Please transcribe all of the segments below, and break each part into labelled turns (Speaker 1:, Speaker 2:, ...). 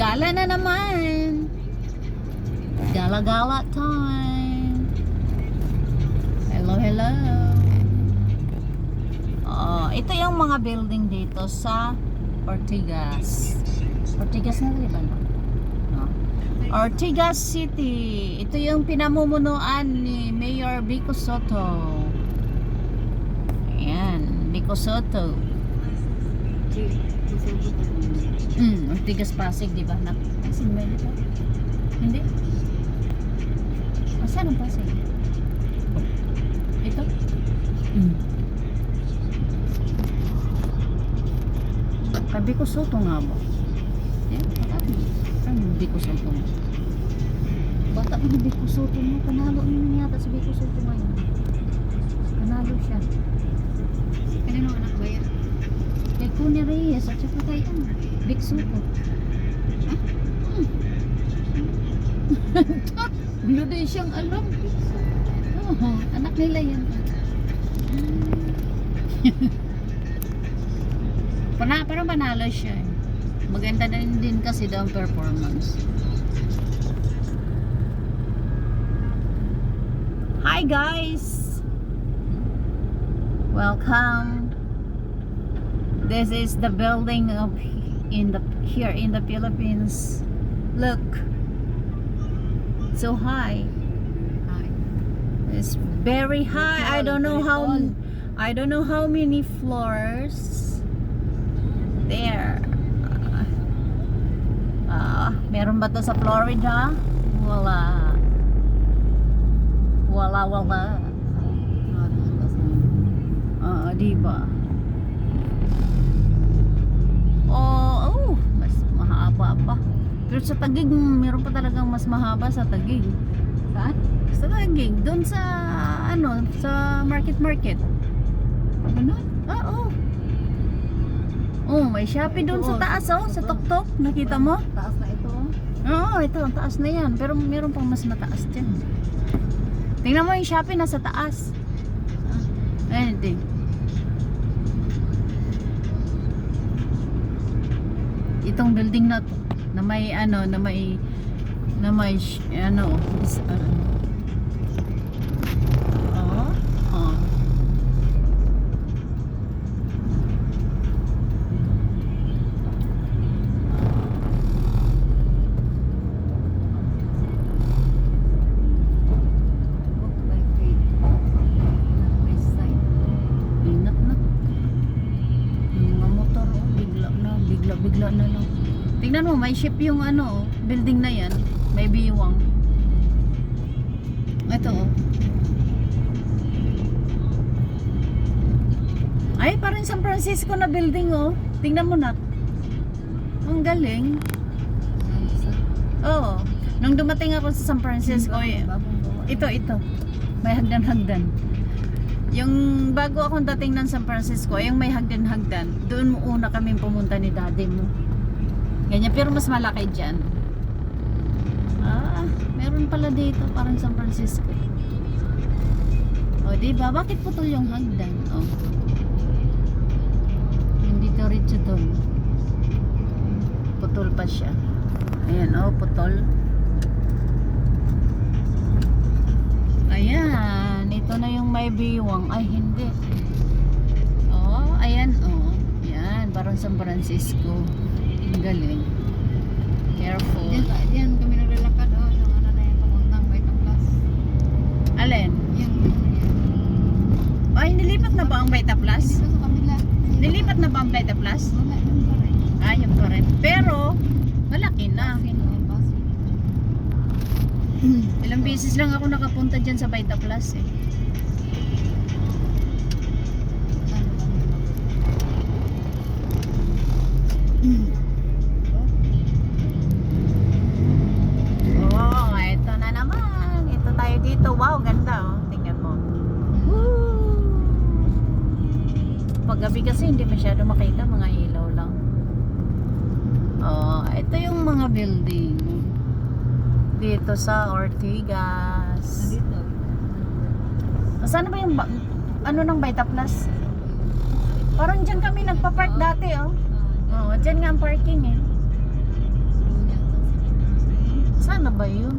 Speaker 1: Gala na naman. Gala-gala time. Hello, hello. Ito yung mga building dito sa Ortigas. Ortigas na rin ba? No? Ortigas City. Ito yung pinamumunuan ni Mayor Vico Soto. Ayan, Vico Soto. Ortigas Pasig, di ba? Pasig ba dito? Hindi? Saan ang Pasig? Ito? Sabi ko Soto nga ba? Saan yung Vico Soto mo? Bata mo yung Vico Soto mo. Panalo mo yata sa Vico Soto ngayon. Panalo siya.
Speaker 2: Kanino anak ba yan?
Speaker 1: Kay Kuya Reyes at saka kay Vic Soto. Wala din siyang alam. Anak nila yan. Parang panalo siya. Maganda din kasi daw ang performance. Hi guys! Welcome. This is the building of here in the Philippines. Look. So high. It's very high. I don't know how many floors there. Meron ba to sa Florida? Wala. Diba? Mas mahaba pa. Pero sa Taguig, meron pa talagang mas mahaba sa Taguig.
Speaker 2: Saan?
Speaker 1: Sa Taguig, doon sa sa market.
Speaker 2: Ganun?
Speaker 1: May Shopee doon sa taas sa tuktok. Nakita mo?
Speaker 2: Taas na ito.
Speaker 1: Ito, ang taas na yan. Pero meron pang mas mataas dyan. Tingnan mo yung Shopee nasa taas. Ayun, din. Itong building na to, na may bigla na lang. Tingnan mo, may ship yung building na yan. May biwang. Ito Ay, parang San Francisco na building Tingnan mo na. Ang galing. Nung dumating ako sa San Francisco, ito. May hagdan-hagdan. Yung bago akong dating ng San Francisco, yung may hagdan-hagdan, doon una kaming pumunta ni daddy mo. Ganyan, pero mas malaki dyan. Meron pala dito, parang San Francisco. Diba? Bakit putol yung hagdan? Hindi to rin doon. Putol pa siya. Ayan, putol. Ayan, ito na yung may biwang. Ay, hindi. Ayan, Yan, parang San Francisco. Ang galing. Careful.
Speaker 2: Diyan kami naglalakad, yung na yung pamuntang Baitaplus.
Speaker 1: Alin?
Speaker 2: Yan.
Speaker 1: Ay, nilipat na ba ang Baitaplus?
Speaker 2: Dito sa kabila.
Speaker 1: Nilipat na ba ang Baitaplus?
Speaker 2: Wala, yun pa rin.
Speaker 1: Yun pa rin. Pero, malaki na. Ilang beses lang ako nakapunta dyan sa Baitaplus Ito na naman. Ito tayo dito. Wow, ganda tingnan mo. Paggabi kasi hindi masyado makita, mga ilaw lang. Ito yung mga building dito sa Ortigas.
Speaker 2: Dito.
Speaker 1: Saan ba yung ng Baitaplus? Parang dyan kami nagpa-park dati dyan nga ang parking na ba yun?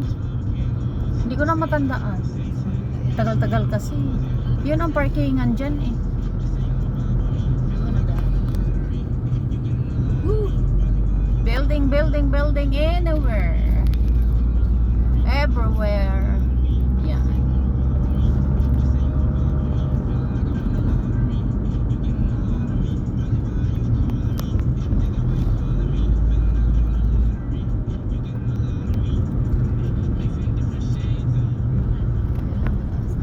Speaker 1: Hindi ko na matandaan. Tagal-tagal kasi. Yun ang parkingan dyan eh. Woo! Building, building, building anywhere. Everywhere. Yeah.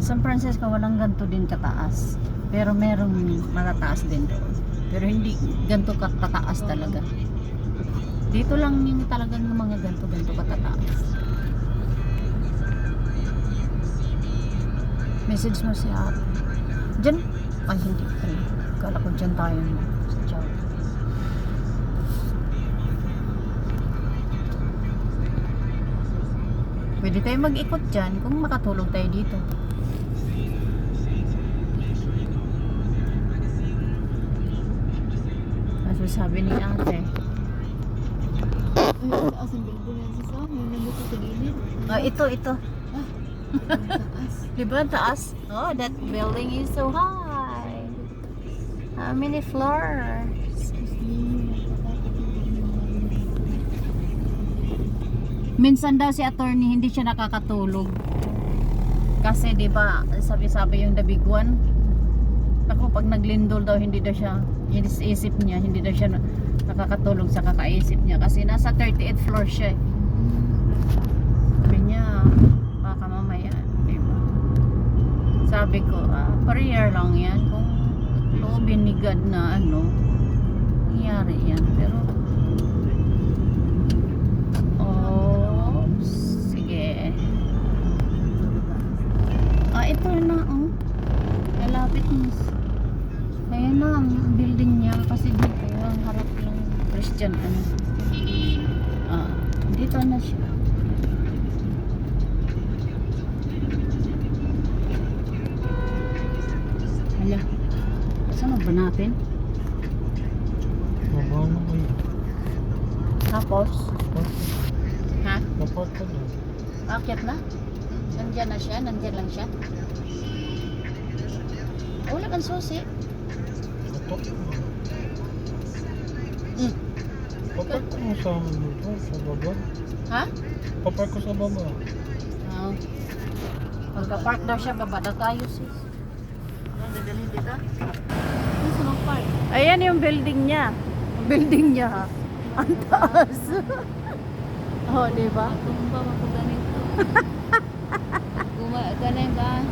Speaker 1: San Francisco walang ganito din kataas. Pero merong matataas din doon. Pero hindi ganito katataas talaga. Dito lang yung talagang mga ganito katataas. Message mo si ate. Diyan? Ay hindi. Kala ko dyan tayo mo. Sa Chow. Pwede tayo mag-ikot dyan kung makatulog tayo dito. Kasi sabi ni ate.
Speaker 2: Ay, taas ang building yan sa amin. Nandito sa gilid.
Speaker 1: Ito.
Speaker 2: Taas.
Speaker 1: Diba taas? Oh, that building is so high. How many floors? Minsan daw si attorney hindi siya nakakatulog. Kasi 'di ba, sabi-sabi yung the big one. Ako pag naglindol daw hindi daw siya, isip niya hindi daw siya nakakatulog sa kakaisip niya kasi nasa 38th floor siya. Sabi niya, baka mamaya, 'di ba? Sabi ko, prayer lang 'yan kung loobin ni God na nangyari 'yan. Pero sige. Ito na, lalapit mo. Ayan na ang building niya kasi dito ang harap ng Christian dito na siya. Hala. Saan ba natin?
Speaker 3: Baba na kayo.
Speaker 1: Tapos? Ha?
Speaker 3: Dapat ka na.
Speaker 1: Akyat na? Nandyan na siya? Nandyan lang siya? Wala kang susi.
Speaker 3: Dapat ka na.
Speaker 1: Mm.
Speaker 3: Papark ko mo sa amin dito, sa baba.
Speaker 1: Ha?
Speaker 3: Papark ko sa baba.
Speaker 1: Oo. Pagka-park daw siya, baba daw tayo sis. Dadalhin dito?
Speaker 2: Saan ang park?
Speaker 1: Ayan yung building niya. Building niya ha. Ang taas. Oh, di ba?
Speaker 2: Tumba makuganin ko. Ganun ba?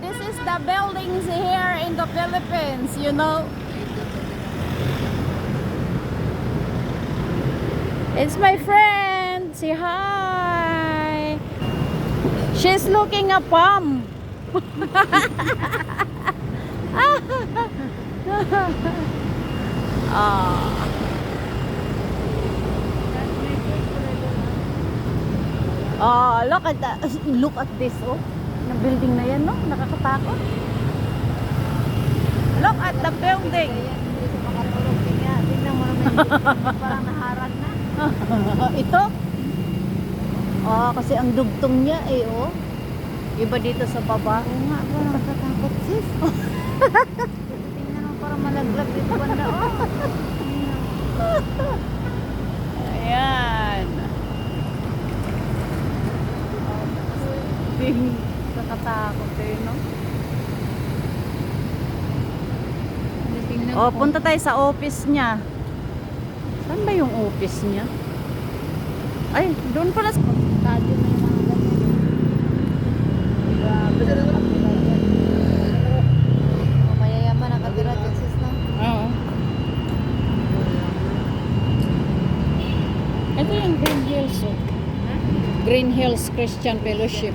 Speaker 1: This is the buildings here in the Philippines, you know. It's my friend. Say hi. She's looking a palm. Look at this, na building na yan, no? Nakakatakot. Look at the building.
Speaker 2: Hindi sa makatulog. Tingnan mo naman parang naharag na.
Speaker 1: Ito? Kasi ang dugtong niya iba dito sa baba.
Speaker 2: Oo nga, parang nakatakot sis. Tingnan mo parang malaglag dito banda.
Speaker 1: Ayan. Nakakatakot no? Punta tayo sa office niya. Saan ba yung office niya? Ay, doon pala sa
Speaker 2: Kadyo na yung mga ganyan. Mayayaman nakatira dyan sis na.
Speaker 1: Oo. Ito yung Green Hills, Green Hills Christian Fellowship.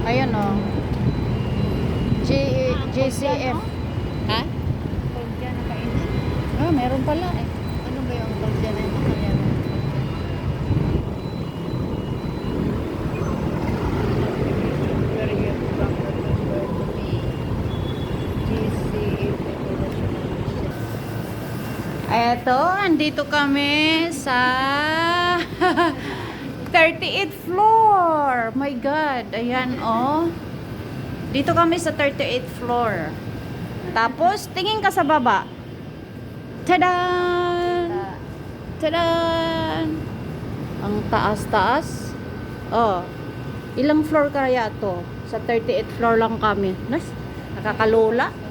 Speaker 1: Ayan JCF. Ha?
Speaker 2: Pag dyan nakainan.
Speaker 1: Meron pala
Speaker 2: Ano ba yung pag dyan ay makalian?
Speaker 1: Eto, andito kami sa 38th floor. My God, ayan oh. Dito kami sa 38th floor. Tapos, tingin ka sa baba. Tadan! Tadan! Ang taas-taas. Oh. Ilang floor kaya to? Sa 38th floor lang kami. Nakakalola.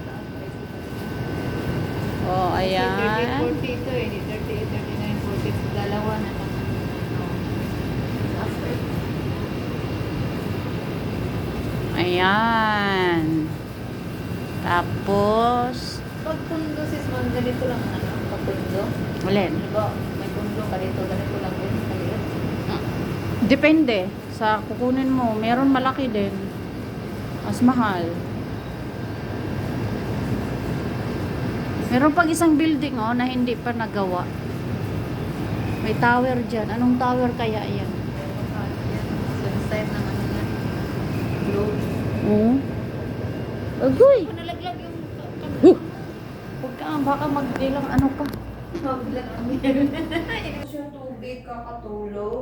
Speaker 1: Oh, ayan.
Speaker 2: 40 ito eh. 38, 39, 40. Dalawa na lang.
Speaker 1: Ayan. Tapos,
Speaker 2: Pag pundo sis, man, ganito lang ano? Pag pundo.
Speaker 1: alin?
Speaker 2: Diba, may pundo ka dito, ganito lang din. Kaliit.
Speaker 1: Depende sa kukunin mo. Meron malaki din. Mas mahal. Meron pang isang building oh na hindi pa nagawa. May tower dyan. Anong tower kaya yan?
Speaker 2: Sunset naman yan. Globe.
Speaker 1: Oh. Agoy!
Speaker 2: Kung nalaglag yung
Speaker 1: Huwag ka, baka mag-ilang ano pa.
Speaker 2: Mabiglang ang meron. Siya tubig, kakatulog.